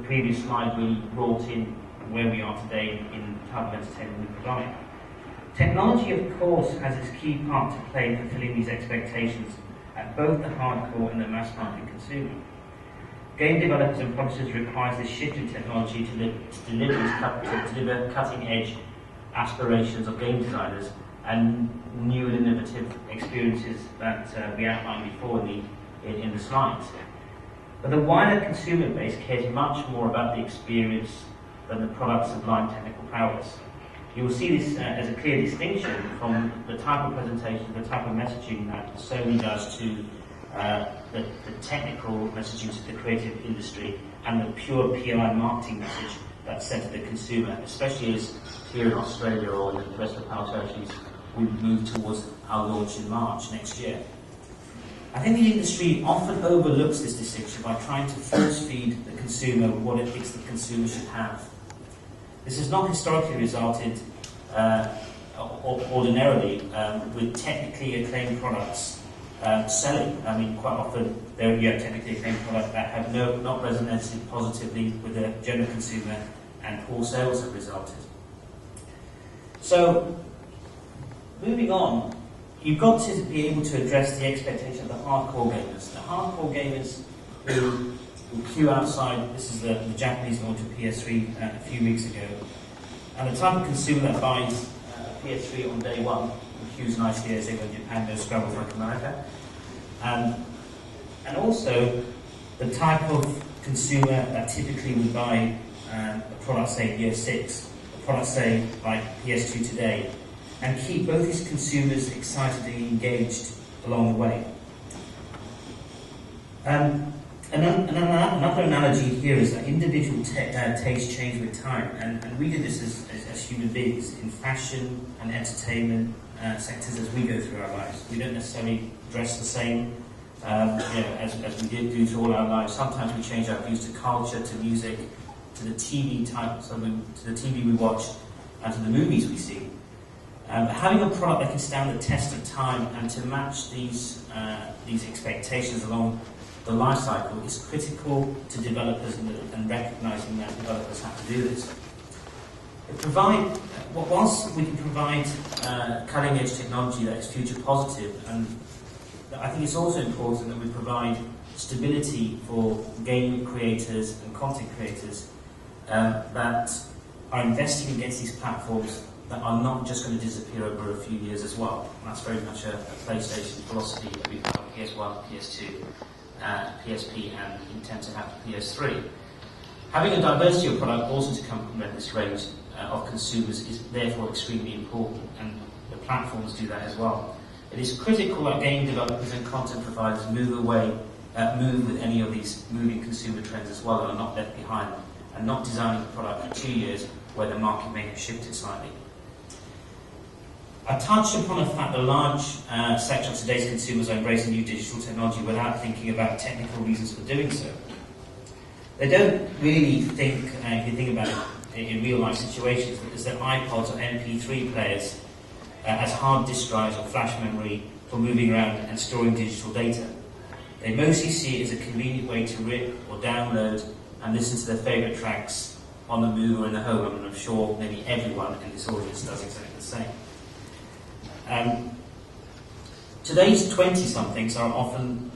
previous slide really brought in where we are today in the type of entertainment we provide. Technology, of course, has its key part to play in fulfilling these expectations at both the hardcore and the mass market consumer. Game developers and publishers require this shift in technology to deliver cutting-edge aspirations of game designers and new and innovative experiences that we outlined before in the slides. But the wider consumer base cares much more about the experience than the product's sublime technical prowess. You will see this as a clear distinction from the type of presentation, the type of messaging that Sony does to the technical messaging to the creative industry and the pure PR marketing message that's sent to the consumer, especially as here in Australia or in the rest of the power territories we move towards our launch in March next year. I think the industry often overlooks this distinction by trying to force feed the consumer what it thinks the consumer should have. This has not historically resulted ordinarily with technically acclaimed products selling. I mean, quite often there are technically acclaimed products that have not resonated positively with the general consumer, and poor sales have resulted. So, moving on, you've got to be able to address the expectation of the hardcore gamers. The hardcore gamers who queue outside. This is the Japanese launch of PS3 a few weeks ago, and the type of consumer that buys PS3 on day one, queues nicely as they go to Japan, no scrabbles like America, and also the type of consumer that typically would buy a product, say year 6, a product, say like PS2 today, and keep both these consumers excitedly engaged along the way. Another analogy here is that individual tastes change with time, and we do this as human beings in fashion and entertainment sectors as we go through our lives. We don't necessarily dress the same as we did do through all our lives. Sometimes we change our views to culture, to music, to the TV types, to the TV we watch, and to the movies we see. Having a product that can stand the test of time and to match these expectations along the life cycle is critical to developers and recognizing that developers have to do this. Whilst we can provide cutting-edge technology that is future positive, and I think it's also important that we provide stability for game creators and content creators that are investing against these platforms that are not just going to disappear over a few years as well. And that's very much a PlayStation philosophy that we've got PS1, PS2, PSP, and intend to have PS3. Having a diversity of product also to complement this range of consumers is therefore extremely important, and the platforms do that as well. It is critical that game developers and content providers move with any of these moving consumer trends as well, and are not left behind, and not designing a product for 2 years where the market may have shifted slightly. I touched upon the fact that a large section of today's consumers are embracing new digital technology without thinking about technical reasons for doing so. They don't really think, if you think about it in real life situations, that their iPods or MP3 players as hard disk drives or flash memory for moving around and storing digital data. They mostly see it as a convenient way to rip or download and listen to their favourite tracks on the move or in the home, and I'm sure maybe everyone in this audience does exactly the same. Today's 20-somethings are often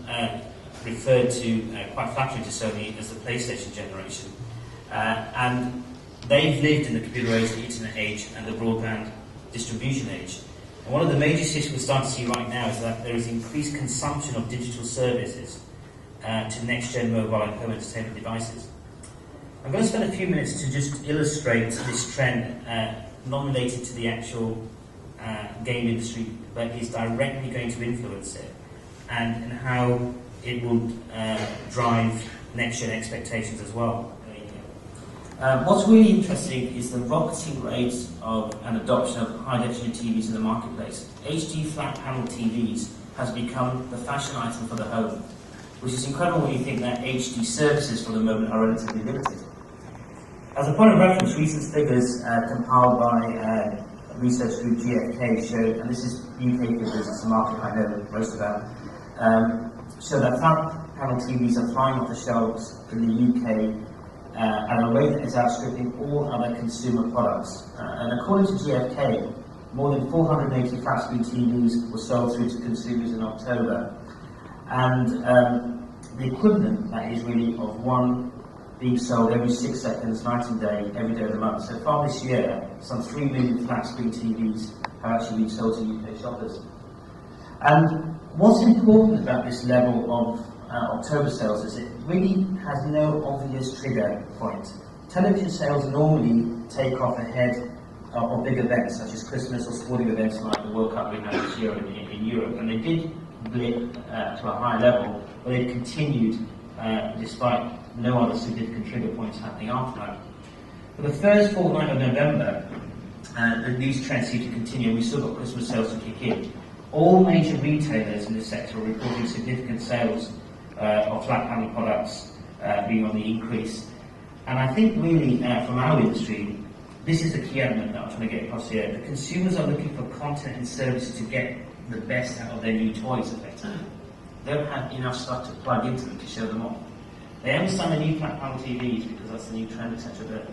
referred to, quite flatteringly to Sony, as the PlayStation generation. And they've lived in the computer age, the internet age, and the broadband distribution age. And one of the major shifts we're starting to see right now is that there is increased consumption of digital services to next-gen mobile and home entertainment devices. I'm going to spend a few minutes to just illustrate this trend, not related to the actual game industry, but is directly going to influence it, and how it will drive next-gen expectations as well. What's really interesting is the rocketing rate of an adoption of high-definition TVs in the marketplace. HD flat panel TVs has become the fashion item for the home, which is incredible when you think that HD services for the moment are relatively limited. As a point of reference, recent figures compiled by research group GfK showed, and this is UK figures, it's a market I know most about, show that flat panel TVs are flying off the shelves in the UK at a rate that is outstripping all other consumer products. And according to GfK, more than 480 flat screen TVs were sold through to consumers in October. And the equivalent, that is really, of one being sold every 6 seconds, night and day, every day of the month. So far this year, some 3 million flat screen TVs have actually been sold to UK shoppers. And what's important about this level of October sales is it really has no obvious trigger point. Television sales normally take off ahead of big events such as Christmas or sporting events like the World Cup we had this year in Europe, and they did blip to a high level, but they've continued despite no other significant trigger points happening after that. For the first fortnight of November, these trends seem to continue, and we've still got Christmas sales to kick in. All major retailers in this sector are reporting significant sales of flat panel products being on the increase. And I think really from our industry, this is the key element that I'm trying to get across here. The consumers are looking for content and services to get the best out of their new toys, effectively. They don't have enough stuff to plug into them to show them off. They understand the new flat panel TVs because that's the new trend, etc., but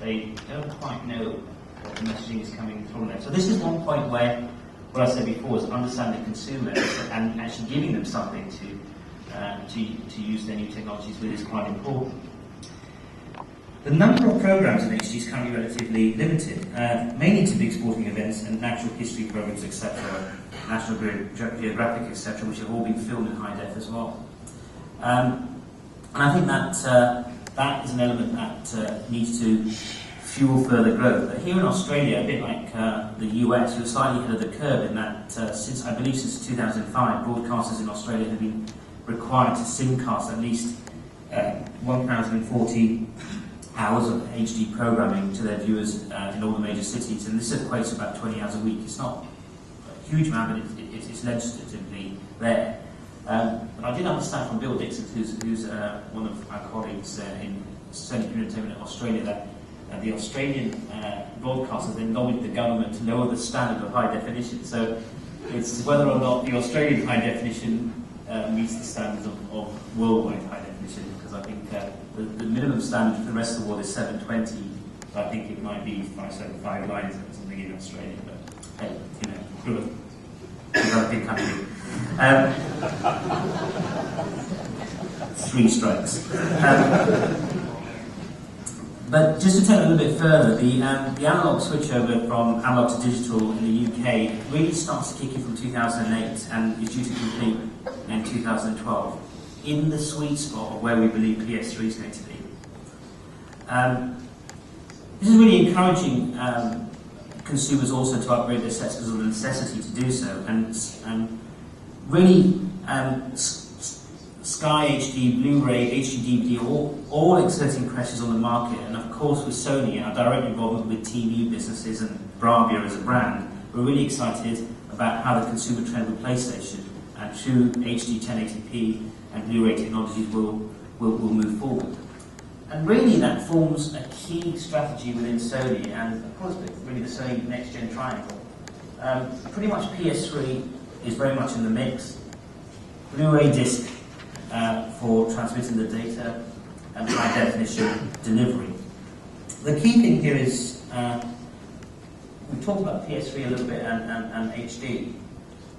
they don't quite know what the messaging is coming from there. So this is one point where, what I said before, is understanding consumers and actually giving them something to use their new technologies with is quite important. The number of programs in HD is currently relatively limited, mainly to big sporting events and natural history programs, etc., National Geographic, etc., which have all been filmed in high def as well. And I think that that is an element that needs to fuel further growth. But here in Australia, a bit like the US, we're slightly ahead of the curve in that since 2005, broadcasters in Australia have been required to simcast at least 1,040 hours of HD programming to their viewers in all the major cities, and this equates to about 20 hours a week. It's not a huge amount, but it's legislatively there. But I did understand from Bill Dixon, who's one of our colleagues in Sony Entertainment Australia, that the Australian broadcasters then lobbied the government to lower the standard of high definition. So it's whether or not the Australian high definition meets the standards of worldwide high definition, because I think the minimum standard for the rest of the world is 720. So I think it might be 575 lines or something in Australia. But hey, you know, we're a developing country. 3 strikes. But just to take it a little bit further, the analog switchover from analog to digital in the UK really starts to kick in from 2008 and is due to complete in 2012, in the sweet spot of where we believe PS3 is going to be. This is really encouraging consumers also to upgrade their sets because of the necessity to do so, and really Sky HD, Blu-ray, HD DVD, all exerting pressures on the market, and of course with Sony, our direct involvement with TV businesses and Bravia as a brand, we're really excited about how the consumer trend with PlayStation and true HD 1080p and Blu-ray technologies will move forward. And really that forms a key strategy within Sony, and of course really the Sony next-gen triangle. Pretty much PS3 is very much in the mix. Blu-ray disc for transmitting the data and high definition delivery. The key thing here is, we talked about PS3 a little bit and HD,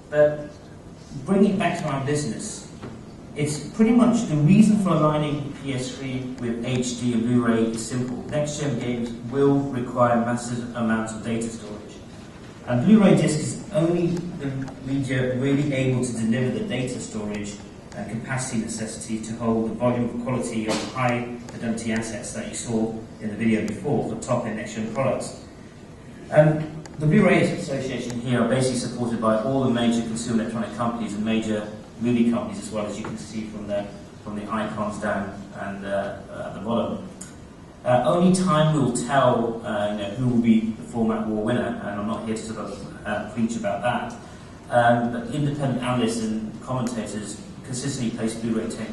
but bringing it back to our business, it's pretty much the reason for aligning PS3 with HD and Blu-ray is simple. Next-gen games will require massive amounts of data storage. And Blu-ray disc is only the media really able to deliver the data storage and capacity necessity to hold the volume of quality of high fidelity assets that you saw in the video before for top-end next-gen products. The Blu-ray Association here are basically supported by all the major consumer electronic companies and major movie companies, as well as you can see from the icons down and at the bottom. Only time will tell who will be the format war winner, and I'm not here to sort of preach about that. But independent analysts and commentators consistently place Blu-ray technology